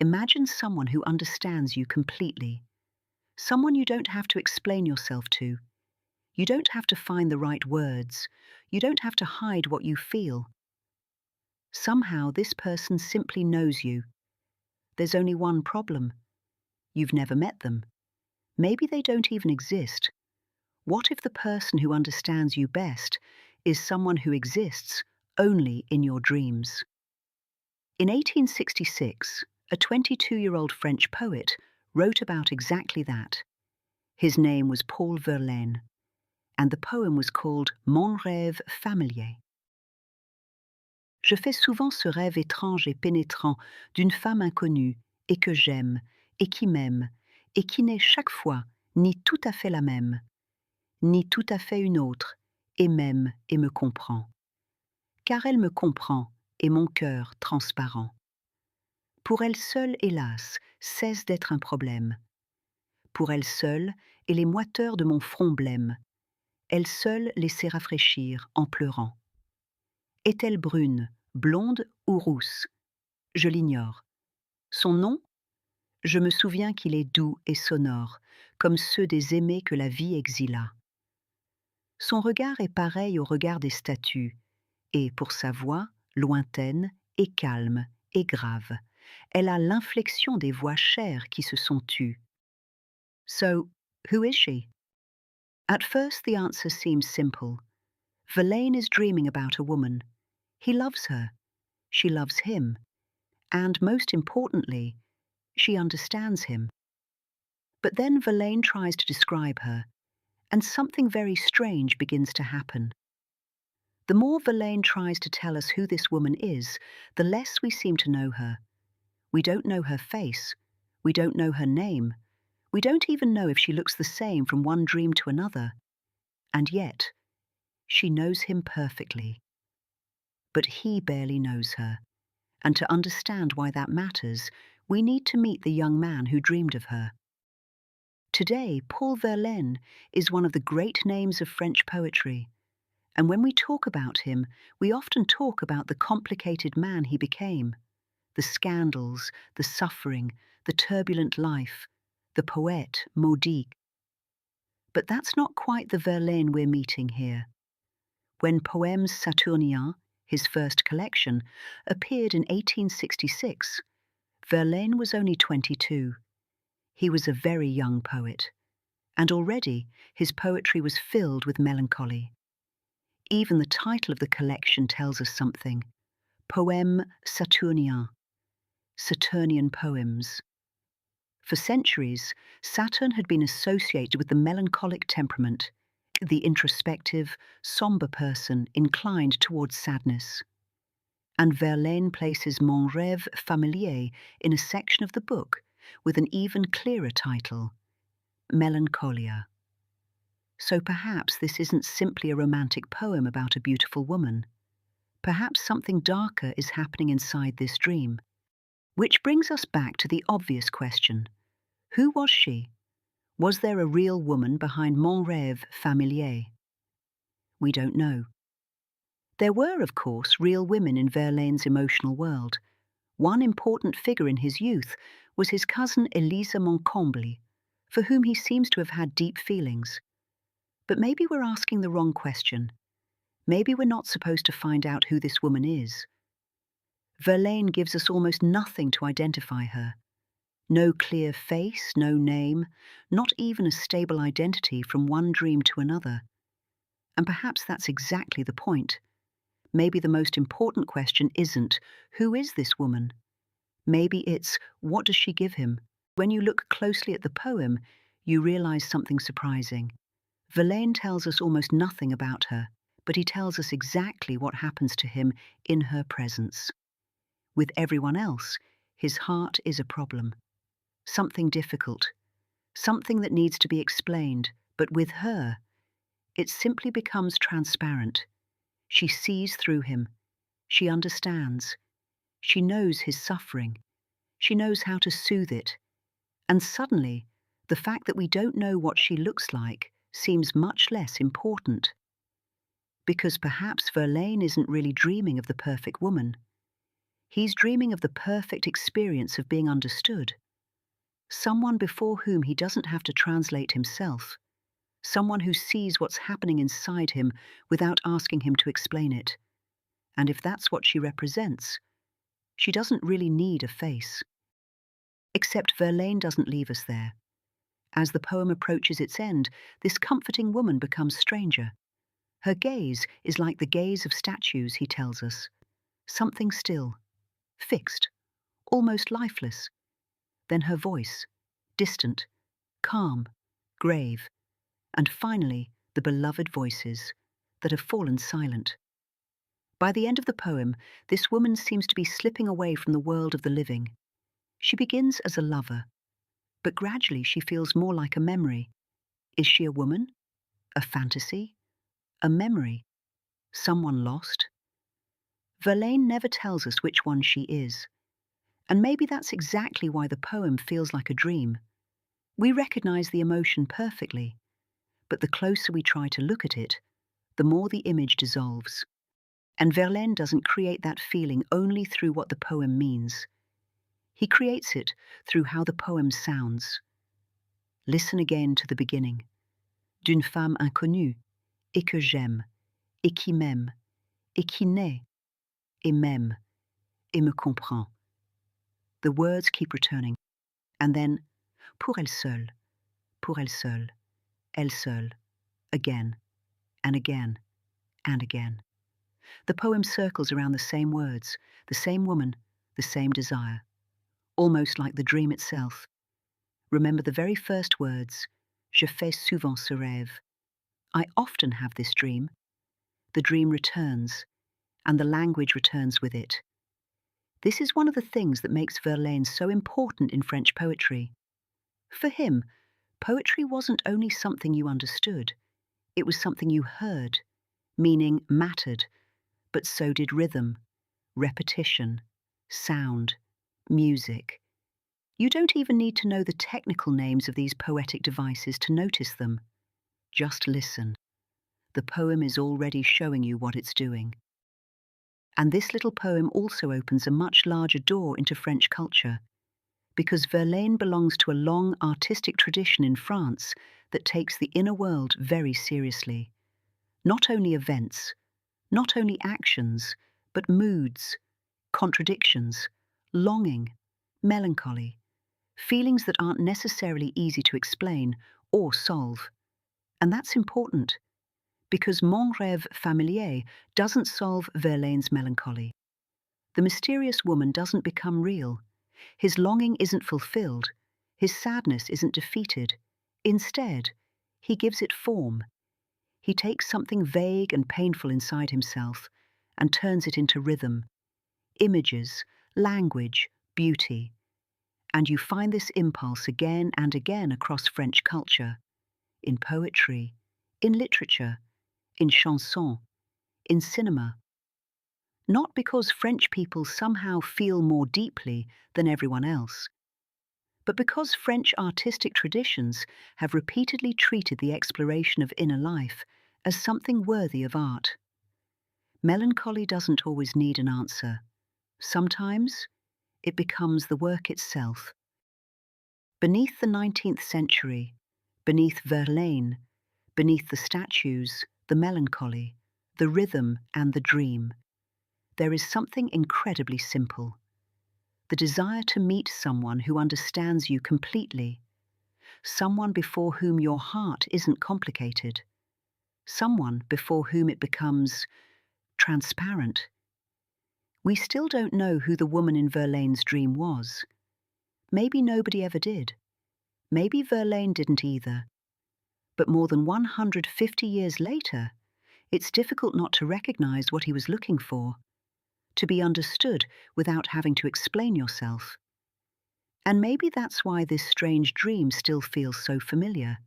Imagine someone who understands you completely. Someone you don't have to explain yourself to. You don't have to find the right words. You don't have to hide what you feel. Somehow this person simply knows you. There's only one problem. You've never met them. Maybe they don't even exist. What if the person who understands you best is someone who exists only in your dreams? In 1866, a 22-year-old French poet wrote about exactly that. His name was Paul Verlaine, and the poem was called Mon rêve familier. Je fais souvent ce rêve étrange et pénétrant d'une femme inconnue et que j'aime, et qui m'aime, et qui n'est chaque fois ni tout à fait la même, ni tout à fait une autre, et m'aime et me comprend. Car elle me comprend et mon cœur transparent. Pour elle seule, hélas, cesse d'être un problème. Pour elle seule et les moiteurs de mon front blême, elle seule les sait rafraîchir en pleurant. Est-elle brune, blonde ou rousse? Je l'ignore. Son nom? Je me souviens qu'il est doux et sonore, comme ceux des aimés que la vie exila. Son regard est pareil au regard des statues, et pour sa voix, lointaine et calme et grave, elle a l'inflexion des voix chères qui se sont tues. So, who is she? At first the answer seems simple. Verlaine is dreaming about a woman. He loves her. She loves him. And most importantly, she understands him. But then Verlaine tries to describe her, and something very strange begins to happen. The more Verlaine tries to tell us who this woman is, the less we seem to know her. We don't know her face. We don't know her name. We don't even know if she looks the same from one dream to another. And yet, she knows him perfectly. But he barely knows her. And to understand why that matters, we need to meet the young man who dreamed of her. Today, Paul Verlaine is one of the great names of French poetry. And when we talk about him, we often talk about the complicated man he became, the scandals, the suffering, the turbulent life, the poète maudit. But that's not quite the Verlaine we're meeting here. When Poèmes Saturniens, his first collection, appeared in 1866, Verlaine was only 22. He was a very young poet, and already his poetry was filled with melancholy. Even the title of the collection tells us something. Poèmes Saturniens, Saturnian poems. For centuries, Saturn had been associated with the melancholic temperament, the introspective, sombre person inclined towards sadness. And Verlaine places Mon rêve familier in a section of the book with an even clearer title, Melancholia. So perhaps this isn't simply a romantic poem about a beautiful woman. Perhaps something darker is happening inside this dream. Which brings us back to the obvious question. Who was she? Was there a real woman behind Mon rêve familier? We don't know. There were, of course, real women in Verlaine's emotional world. One important figure in his youth was his cousin Elisa Montcomble, for whom he seems to have had deep feelings. But maybe we're asking the wrong question. Maybe we're not supposed to find out who this woman is. Verlaine gives us almost nothing to identify her. No clear face, no name, not even a stable identity from one dream to another. And perhaps that's exactly the point. Maybe the most important question isn't, who is this woman? Maybe it's, what does she give him? When you look closely at the poem, you realize something surprising. Verlaine tells us almost nothing about her, but he tells us exactly what happens to him in her presence. With everyone else, his heart is a problem. Something difficult, something that needs to be explained, but with her, it simply becomes transparent. She sees through him. She understands. She knows his suffering. She knows how to soothe it. And suddenly, the fact that we don't know what she looks like seems much less important. Because perhaps Verlaine isn't really dreaming of the perfect woman. He's dreaming of the perfect experience of being understood. Someone before whom he doesn't have to translate himself. Someone who sees what's happening inside him without asking him to explain it. And if that's what she represents, she doesn't really need a face. Except Verlaine doesn't leave us there. As the poem approaches its end, this comforting woman becomes stranger. Her gaze is like the gaze of statues, he tells us. Something still, fixed, almost lifeless. Then her voice, distant, calm, grave, and finally the beloved voices that have fallen silent. By the end of the poem, this woman seems to be slipping away from the world of the living. She begins as a lover, but gradually she feels more like a memory. Is she a woman? A fantasy? A memory? Someone lost? Verlaine never tells us which one she is. And maybe that's exactly why the poem feels like a dream. We recognize the emotion perfectly, but the closer we try to look at it, the more the image dissolves. And Verlaine doesn't create that feeling only through what the poem means. He creates it through how the poem sounds. Listen again to the beginning. D'une femme inconnue, et que j'aime, et qui m'aime, et qui naît, et m'aime, et me comprend. The words keep returning, and then, pour elle seule, elle seule, again, and again, and again. The poem circles around the same words, the same woman, the same desire, almost like the dream itself. Remember the very first words, Je fais souvent ce rêve. I often have this dream. The dream returns, and the language returns with it. This is one of the things that makes Verlaine so important in French poetry. For him, poetry wasn't only something you understood, it was something you heard, meaning mattered, but so did rhythm, repetition, sound, music. You don't even need to know the technical names of these poetic devices to notice them. Just listen. The poem is already showing you what it's doing. And this little poem also opens a much larger door into French culture, because Verlaine belongs to a long artistic tradition in France that takes the inner world very seriously. Not only events, not only actions, but moods, contradictions, longing, melancholy, feelings that aren't necessarily easy to explain or solve. And that's important, because Mon rêve familier doesn't solve Verlaine's melancholy. The mysterious woman doesn't become real. His longing isn't fulfilled. His sadness isn't defeated. Instead, he gives it form. He takes something vague and painful inside himself and turns it into rhythm, images, language, beauty. And you find this impulse again and again across French culture, in poetry, in literature, in chansons, in cinema. Not because French people somehow feel more deeply than everyone else, but because French artistic traditions have repeatedly treated the exploration of inner life as something worthy of art. Melancholy doesn't always need an answer. Sometimes it becomes the work itself. Beneath the 19th century, beneath Verlaine, beneath the statues, the melancholy, the rhythm and the dream, there is something incredibly simple. The desire to meet someone who understands you completely, someone before whom your heart isn't complicated, someone before whom it becomes transparent. We still don't know who the woman in Verlaine's dream was. Maybe nobody ever did. Maybe Verlaine didn't either. But more than 150 years later, it's difficult not to recognize what he was looking for, to be understood without having to explain yourself. And maybe that's why this strange dream still feels so familiar.